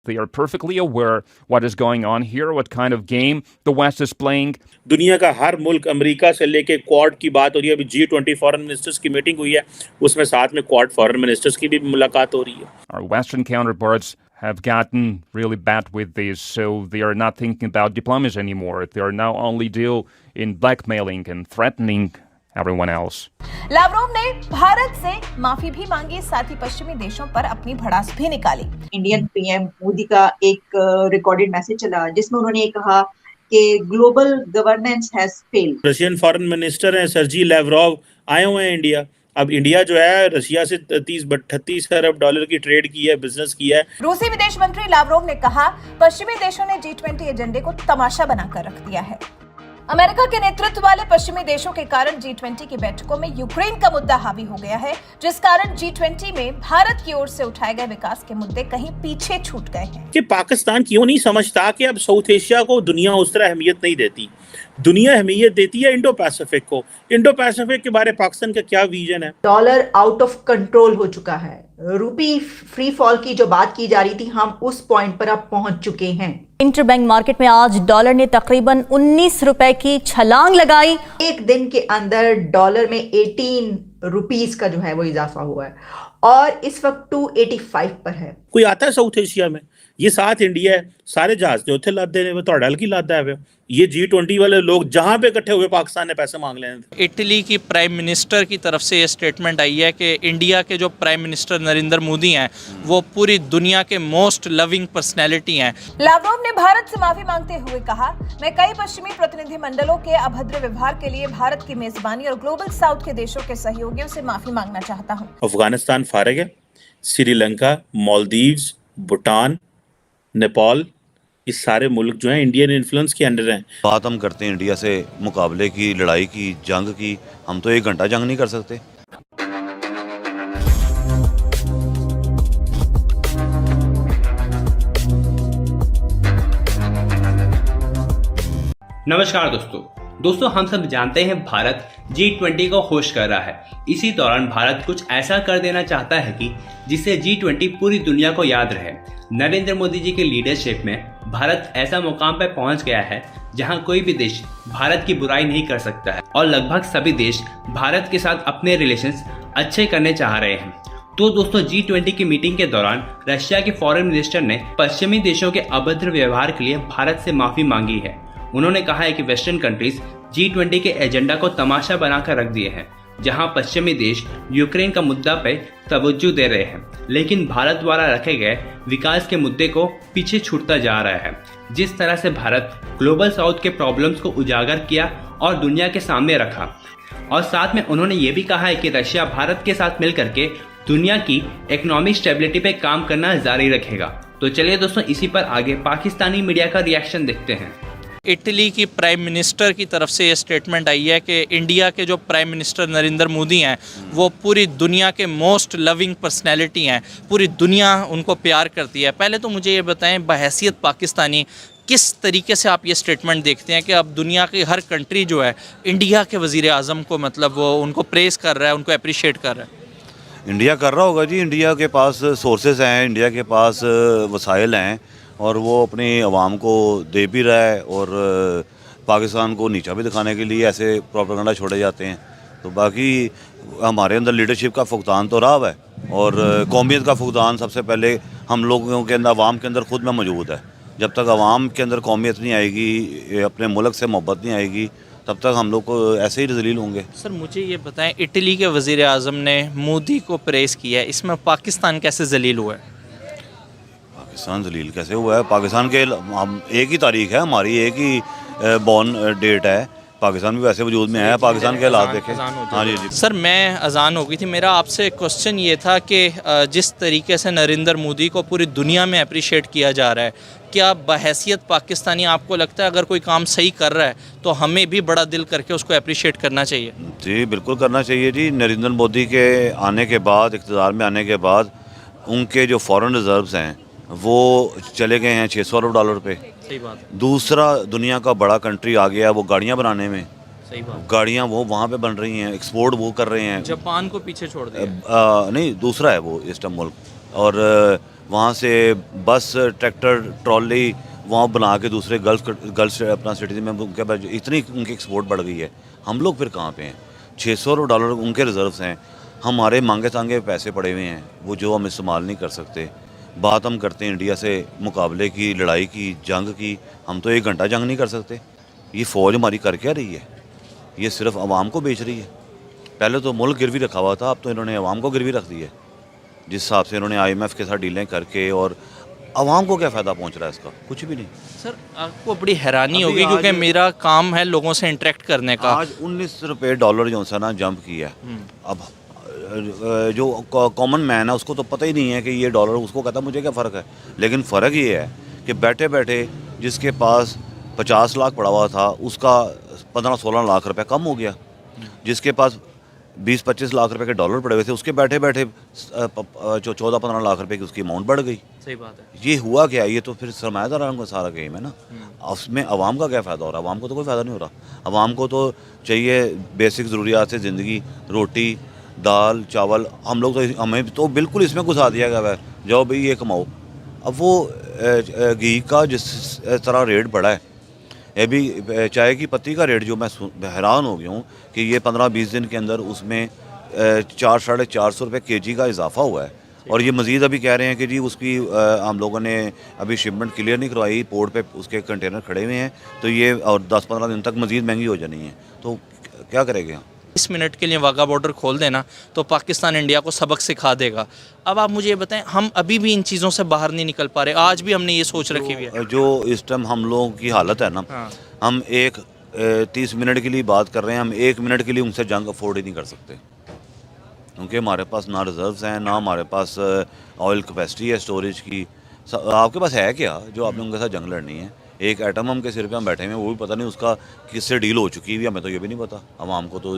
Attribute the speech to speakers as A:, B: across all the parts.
A: They are perfectly aware what is going on here, what kind of game the West is playing.
B: दुनिया का हर मुल्क, America से लेके quad की बात हो रही है। अभी G20 फॉरेन मिनिस्टर्स की मीटिंग हुई है, उसमें साथ में क्वाड फॉरेन मिनिस्टर्स की भी मुलाकात हो रही है।
A: Our Western counterparts have gotten really bad with this, so they are not thinking about diplomacy anymore. They are now only deal in blackmailing and threatening everyone else.
C: Lavrov ने भारत से माफी भी मांगी, साथ ही पश्चिमी देशों पर अपनी भड़ास भी निकाली।
D: इंडियन पीएम मोदी का एक रिकॉर्डेड मैसेज चला जिसमें उन्होंने कहा कि global governance has failed.
B: Russian foreign minister हैं सर्जी लैवरोव आए हुए हैं इंडिया। अब इंडिया जो है रशिया से 38 अरब डॉलर की ट्रेड की है, बिजनेस किया है।
C: रूसी विदेश मंत्री लावरोव ने कहा, पश्चिमी देशों ने G20 एजेंडे को तमाशा बनाकर रख दिया है। अमेरिका के नेतृत्व वाले पश्चिमी देशों के कारण G20 की बैठकों में यूक्रेन का मुद्दा हावी हो गया है, जिस कारण G20 में भारत की ओर से उठाए गए विकास के मुद्दे कहीं पीछे छूट गए हैं।
B: कि पाकिस्तान क्यों नहीं समझता कि अब साउथ एशिया को दुनिया उस तरह अहमियत नहीं देती, दुनिया अहमियत देती है इंडो पैसिफिक को। इंडो पैसिफिक के बारे में पाकिस्तान का क्या विजन है?
D: डॉलर आउट ऑफ कंट्रोल हो चुका है। रूपी फ्री फॉल की जो बात की जा रही थी, हम उस पॉइंट पर अब पहुंच चुके हैं।
E: इंटरबैंक मार्केट में आज डॉलर ने तकरीबन 19 रुपए की छलांग लगाई।
D: एक दिन के अंदर डॉलर में 18 रुपीस का जो है वो इजाफा हुआ है और इस वक्त 285 पर है।
B: कोई आता है साउथ एशिया में? ये साथ इंडिया है, सारे जहाज जो थे लादे ने वो तो डल की लादा है। ये G20 वाले लोग जहां पे इकट्ठे हुए पाकिस्तान ने पैसे मांग लेने।
F: इटली की प्राइम मिनिस्टर की तरफ से ये स्टेटमेंट आई है कि इंडिया के जो प्राइम मिनिस्टर नरेंद्र मोदी हैं वो पूरी दुनिया के मोस्ट लविंग पर्सनैलिटी हैं।
C: लावरोव ने भारत से माफी मांगते हुए कहा, मैं कई पश्चिमी प्रतिनिधि मंडलों के अभद्र व्यवहार के लिए भारत की मेजबानी और ग्लोबल साउथ के देशों के सहयोगियों से माफी मांगना चाहता हूँ।
B: अफगानिस्तान फारिग है, श्रीलंका, मालदीव्स, भूटान, नेपाल, ये सारे मुल्क जो हैं इंडियन इन्फ्लुएंस के अंडर हैं।
G: बात हम करते हैं इंडिया से मुकाबले की, लड़ाई की, जंग की, हम तो 1 घंटा जंग नहीं कर सकते।
H: नमस्कार दोस्तों, हम सब जानते हैं भारत G20 को होस्ट कर रहा है। इसी दौरान भारत कुछ ऐसा कर देना चाहता है कि जिससे G20 पूरी दुनिया को याद रहे। नरेंद्र मोदी जी की लीडरशिप में भारत ऐसा मुकाम पर पहुंच गया है जहां कोई भी देश भारत की बुराई नहीं कर सकता है और लगभग सभी देश भारत के साथ अपने रिलेशंस अच्छे करने चाह रहे हैं। तो दोस्तों, G20 की मीटिंग के दौरान रशिया के फॉरेन मिनिस्टर ने पश्चिमी देशों के अभद्र व्यवहार के लिए भारत से माफी मांगी है। उन्होंने कहा है कि वेस्टर्न कंट्रीज G20 के एजेंडा को तमाशा बनाकर रख दिए हैं, जहां पश्चिमी देश यूक्रेन का मुद्दा पे तवज्जो दे रहे हैं, लेकिन भारत द्वारा रखे गए विकास के मुद्दे को पीछे छूटता जा रहा है। जिस तरह से भारत ग्लोबल साउथ के प्रॉब्लम्स को उजागर किया और दुनिया के सामने रखा, और साथ में उन्होंने ये भी कहा है कि रशिया भारत के साथ मिलकर के दुनिया की इकोनॉमिक स्टेबिलिटी पे काम करना जारी रखेगा। तो चलिए दोस्तों, इसी पर आगे पाकिस्तानी मीडिया का रिएक्शन देखते हैं।
F: इटली की प्राइम मिनिस्टर की तरफ से ये स्टेटमेंट आई है कि इंडिया के जो प्राइम मिनिस्टर नरेंद्र मोदी हैं वो पूरी दुनिया के मोस्ट लविंग पर्सनैलिटी हैं, पूरी दुनिया उनको प्यार करती है। पहले तो मुझे ये बताएं, बहैसियत पाकिस्तानी किस तरीके से आप ये स्टेटमेंट देखते हैं कि अब दुनिया की हर कंट्री जो है इंडिया के वज़ीर आज़म को मतलब वो उनको प्रेस कर रहा है, उनको अप्रिशिएट कर रहा है?
G: इंडिया कर रहा होगा जी, इंडिया के पास सोर्सेज हैं, इंडिया के पास वसाइल हैं और वो अपनी आवाम को दे भी रहा है और पाकिस्तान को नीचा भी दिखाने के लिए ऐसे प्रोपेगेंडा छोड़े जाते हैं। तो बाकी हमारे अंदर लीडरशिप का फुकदान तो रहा है और कौमियत का फुकदान सबसे पहले हम लोगों के अंदर, आवाम के अंदर खुद में मौजूद है। जब तक आवाम के अंदर कौमियत नहीं आएगी, अपने मुल्क से मोहब्बत नहीं आएगी, तब तक हम लोग को ऐसे ही जलील होंगे।
F: सर मुझे ये बताएं, इटली के वज़ीर आज़म ने मोदी को प्रेस किया है, इसमें पाकिस्तान कैसे जलील हुआ है?
G: पाकिस्तान जलील कैसे हुआ है? पाकिस्तान के हम एक ही तारीख है, हमारी एक ही बॉर्न डेट है। पाकिस्तान भी वैसे वजूद में है, पाकिस्तान के हालात देखें। हाँ जी जी
F: सर, मैं अजान हो गई थी, मेरा आपसे क्वेश्चन ये था कि जिस तरीके से नरेंद्र मोदी को पूरी दुनिया में अप्रिशिएट किया जा रहा है, क्या बहैसियत पाकिस्तानी आपको लगता है अगर कोई काम सही कर रहा है तो हमें भी बड़ा दिल करके उसको अप्रिशिएट करना चाहिए?
G: जी बिल्कुल करना चाहिए जी। नरेंद्र मोदी के आने के बाद, इक़्तिदार में आने के बाद, उनके जो फॉरेन रिजर्व्स हैं वो चले गए हैं 600 अरब डॉलर पे।
F: सही बात।
G: दूसरा दुनिया का बड़ा कंट्री आ गया वो गाड़ियाँ बनाने में।
F: सही बात।
G: गाड़ियाँ वो वहाँ पे बन रही हैं, एक्सपोर्ट वो कर रहे हैं।
F: जापान को पीछे छोड़ दिया।
G: नहीं, दूसरा है वो ईस्टर्न मुल्क। और वहाँ से बस, ट्रैक्टर, ट्रॉली वहाँ बना के दूसरे गल्फ अपना सिटीज़न में उनके पास इतनी उनकी एक्सपोर्ट बढ़ गई है। हम लोग फिर कहाँ पे हैं? $600 उनके रिजर्व्स हैं, हमारे मांगे तांगे पैसे पड़े हुए हैं, वो जो हम इस्तेमाल नहीं कर सकते। बात हम करते हैं इंडिया से मुकाबले की, लड़ाई की, जंग की, हम तो 1 घंटा जंग नहीं कर सकते। ये फ़ौज हमारी कर क्या रही है? ये सिर्फ आवाम को बेच रही है। पहले तो मुल्क गिरवी रखा हुआ था, अब तो इन्होंने आवाम को गिरवी रख दी है। जिस हिसाब से इन्होंने IMF के साथ डीलें करके, और आवाम को क्या फ़ायदा पहुंच रहा है इसका? कुछ भी नहीं।
F: सर आपको बड़ी हैरानी
G: अभी
F: होगी क्योंकि
G: आज-
F: मेरा काम है लोगों से इंटरेक्ट करने का।
G: आज $19 जो सा ना जंप किया। अब जो कॉमन मैन है उसको तो पता ही नहीं है कि ये डॉलर, उसको कहता मुझे क्या फ़र्क है। लेकिन फ़र्क ये है कि बैठे बैठे जिसके पास 50 लाख पड़ा हुआ था उसका 15-16 लाख रुपए कम हो गया। जिसके पास 20-25 लाख रुपए के डॉलर पड़े हुए थे उसके बैठे बैठे 14-15 लाख रुपए की उसकी अमाउंट बढ़ गई।
F: सही बात है।
G: ये हुआ क्या? ये तो फिर सरमायादारों का सारा गेम है ना। उसमें आवाम का क्या फ़ायदा हो रहा है? आवाम को तो कोई फ़ायदा नहीं हो रहा। आवाम को तो चाहिए बेसिक ज़रूरियात से ज़िंदगी, रोटी, दाल, चावल। हम लोग तो, हमें तो बिल्कुल इसमें घुसा दिया गया है, जाओ भाई ये कमाओ। अब वो घी का जिस तरह रेट बढ़ा है, ये भी चाय की पत्ती का रेट जो मैं हैरान हो गया हूँ कि ये 15-20 दिन के अंदर उसमें 400-450 रुपये kg का इजाफा हुआ है। और ये मज़ीद अभी कह रहे हैं कि जी उसकी हम लोगों ने अभी शिपमेंट क्लियर नहीं करवाई, पोर्ट पे उसके कंटेनर खड़े हुए हैं, तो ये और 10-15 दिन तक मज़ीद महंगी हो जानी है। तो क्या करेंगे हम?
F: 20 मिनट के लिए वाघा बॉर्डर खोल देना तो पाकिस्तान इंडिया को सबक सिखा देगा। अब आप मुझे ये बताएं, हम अभी भी इन चीज़ों से बाहर नहीं निकल पा रहे। आज भी हमने ये सोच रखी हुई है।
G: जो इस टाइम हम लोगों की हालत है ना, हम 30 मिनट के लिए बात कर रहे हैं, हम 1 मिनट के लिए उनसे जंग अफोर्ड ही नहीं कर सकते, क्योंकि हमारे पास ना रिजर्व्स हैं, ना हमारे पास ऑयल कैपेसिटी है स्टोरेज की। आपके पास है क्या जो आपने उनके साथ जंग लड़नी है? एक एटम हम के सिर पे हम बैठे हुए हैं, वो भी पता नहीं उसका किससे डील हो चुकी है, हमें तो ये भी नहीं पता। आवाम को तो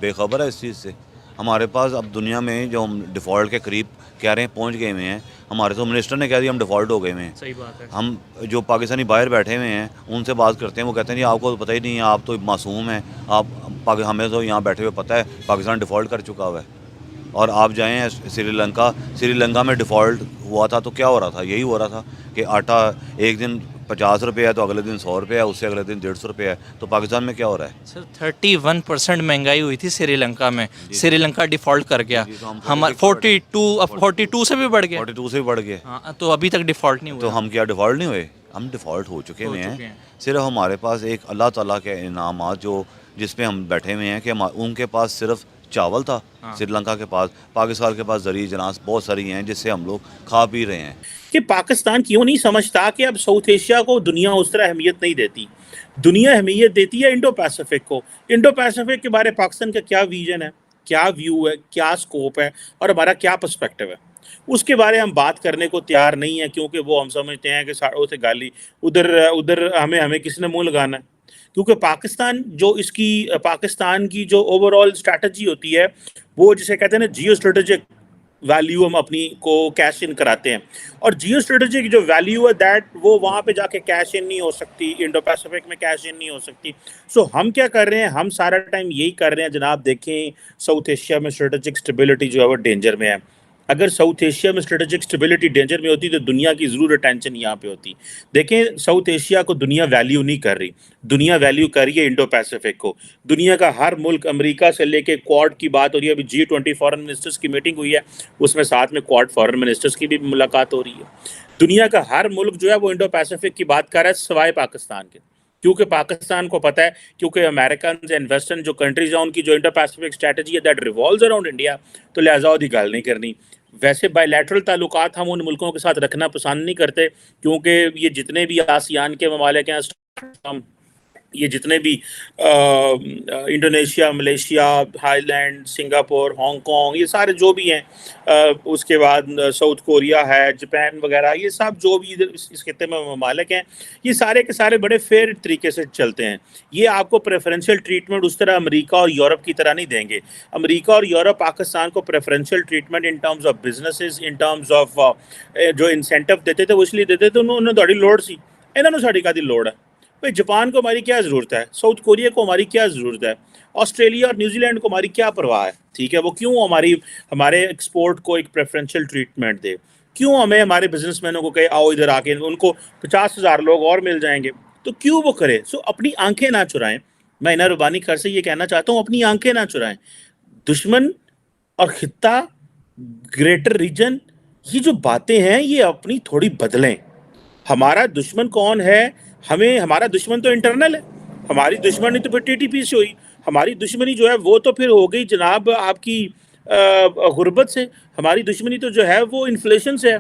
G: बेखबर है इस चीज़ से। हमारे पास अब दुनिया में जो हम डिफ़ॉल्ट के करीब कह रहे हैं पहुंच गए हुए हैं, हमारे तो मिनिस्टर ने कह दिया हम डिफ़ॉल्ट हो गए हुए हैं।
F: सही बात है।
G: हम जो पाकिस्तानी बाहर बैठे हुए हैं उनसे बात करते हैं, वो कहते हैं जी आपको तो पता ही नहीं है, आप तो मासूम हैं, हमें तो यहाँ बैठे हुए पता है पाकिस्तान डिफ़ॉल्ट कर चुका हुआ है। और आप जाएँ श्रीलंका में डिफ़ॉल्ट हुआ था तो क्या हो रहा था? यही हो रहा था कि आटा एक दिन 50 रुपये है तो अगले दिन 100 रुपये है, उससे अगले दिन 150 रुपये है। तो पाकिस्तान में क्या हो रहा है?
F: सर 31% महंगाई हुई थी श्रीलंका में, श्रीलंका डिफ़ॉल्ट कर गया। हमारे 42 से भी बढ़ गया।
G: 42 से भी बढ़ गए।
F: हाँ, तो अभी तक डिफ़ॉल्ट नहीं हुआ।
G: तो हम क्या डिफ़ॉल्ट नहीं हुए? हम डिफ़ॉल्ट हो चुके हुए हैं। सिर्फ हमारे पास एक अल्लाह ताला के इनामात जो जिस पे हम बैठे हुए हैं कि उनके पास सिर्फ चावल था, श्रीलंका के पास, पाकिस्तान के पास ज़रिए जनास बहुत सारी हैं जिससे हम लोग खा पी रहे हैं।
B: कि पाकिस्तान क्यों नहीं समझता कि अब साउथ एशिया को दुनिया उस तरह अहमियत नहीं देती। दुनिया अहमियत देती है इंडो पैसिफिक को। इंडो पैसिफिक के बारे में पाकिस्तान का क्या विजन है, क्या व्यू है, क्या स्कोप है और हमारा क्या पर्सपेक्टिव है, उसके बारे में हम बात करने को तैयार नहीं है, क्योंकि वो हम समझते हैं कि साड़ों से गाली उधर हमें किसने मुंह लगाना है। क्योंकि पाकिस्तान की जो ओवरऑल स्ट्रैटेजी होती है, वो जिसे कहते हैं ना जियो स्ट्रेटेजिक वैल्यू, हम अपनी को कैश इन कराते हैं। और जियो स्ट्रेटेजिक जो वैल्यू है दैट वो वहाँ पे जाके कैश इन नहीं हो सकती, इंडो पैसिफिक में कैश इन नहीं हो सकती। सो हम क्या कर रहे हैं? हम सारा टाइम यही कर रहे हैं जनाब, देखें साउथ एशिया में स्ट्रेटेजिक स्टेबिलिटी जो है वो डेंजर में है। अगर साउथ एशिया में स्ट्रेटेजिक स्टेबिलिटी डेंजर में होती तो दुनिया की ज़रूर अटेंशन यहाँ पे होती। देखें साउथ एशिया को दुनिया वैल्यू नहीं कर रही, दुनिया वैल्यू कर रही है इंडो पैसिफिक को। दुनिया का हर मुल्क, अमेरिका से लेके क्वाड की बात हो रही है, अभी G20 फॉरेन मिनिस्टर्स की मीटिंग हुई है, उसमें साथ में क्वाड फॉरेन मिनिस्टर्स की भी मुलाकात हो रही है। दुनिया का हर मुल्क जो है वो इंडो पैसिफिक की बात कर रहा है सिवाय पाकिस्तान के, क्योंकि पाकिस्तान को पता है, क्योंकि अमेरिकन एंड वेस्टर्न जो कंट्रीज हैं उनकी जो इंडो पैसिफिक स्ट्रैटेजी है दैट रिवॉल्व्स अराउंड इंडिया, तो लिहाजा उसकी गल नहीं करनी। वैसे बायलैटरल ताल्लुकात हम उन मुल्कों के साथ रखना पसंद नहीं करते, क्योंकि ये जितने भी आसियान के ममालिक हैं, ये जितने भी Indonesia, Malaysia, Thailand, Singapore, Hong Kong, ये सारे जो भी हैं, उसके बाद साउथ कोरिया है, जापान वगैरह, ये सब जो भी इधर इस खित्ते में ममालिक हैं, ये सारे के सारे बड़े फेयर तरीके से चलते हैं। ये आपको प्रेफरेंशियल ट्रीटमेंट उस तरह अमेरिका और यूरोप की तरह नहीं देंगे। अमेरिका और यूरोप पाकिस्तान को preferential treatment in terms of businesses, in terms of जो इंसेंटिव देते थे वो इसलिए देते थे उन्होंने थोड़ी लोड़ सी, इन्होंने साड़ी का लोड़ है। भाई जापान को हमारी क्या ज़रूरत है, साउथ कोरिया को हमारी क्या ज़रूरत है, ऑस्ट्रेलिया और न्यूजीलैंड को हमारी क्या परवाह है? ठीक है, वो क्यों हमारे एक्सपोर्ट को एक प्रेफरेंशियल ट्रीटमेंट दे? क्यों हमें हमारे बिजनेसमैनों को कहे आओ इधर आके, उनको 50,000 लोग और मिल जाएंगे, तो क्यों वो करे? सो अपनी आंखें ना चुराएं। मैं इना रुबानी खर से ये कहना चाहता हूँ, अपनी आंखें ना चुराएं। दुश्मन और खित्ता, ग्रेटर रीजन, ये जो बातें हैं ये अपनी थोड़ी बदलें। हमारा दुश्मन कौन है? हमारा दुश्मन तो इंटरनल है। हमारी दुश्मनी तो फिर टीटीपी से हुई, हमारी दुश्मनी जो है वो तो फिर हो गई जनाब आपकी गुर्बत से, हमारी दुश्मनी तो जो है वो इन्फ्लेशन से है।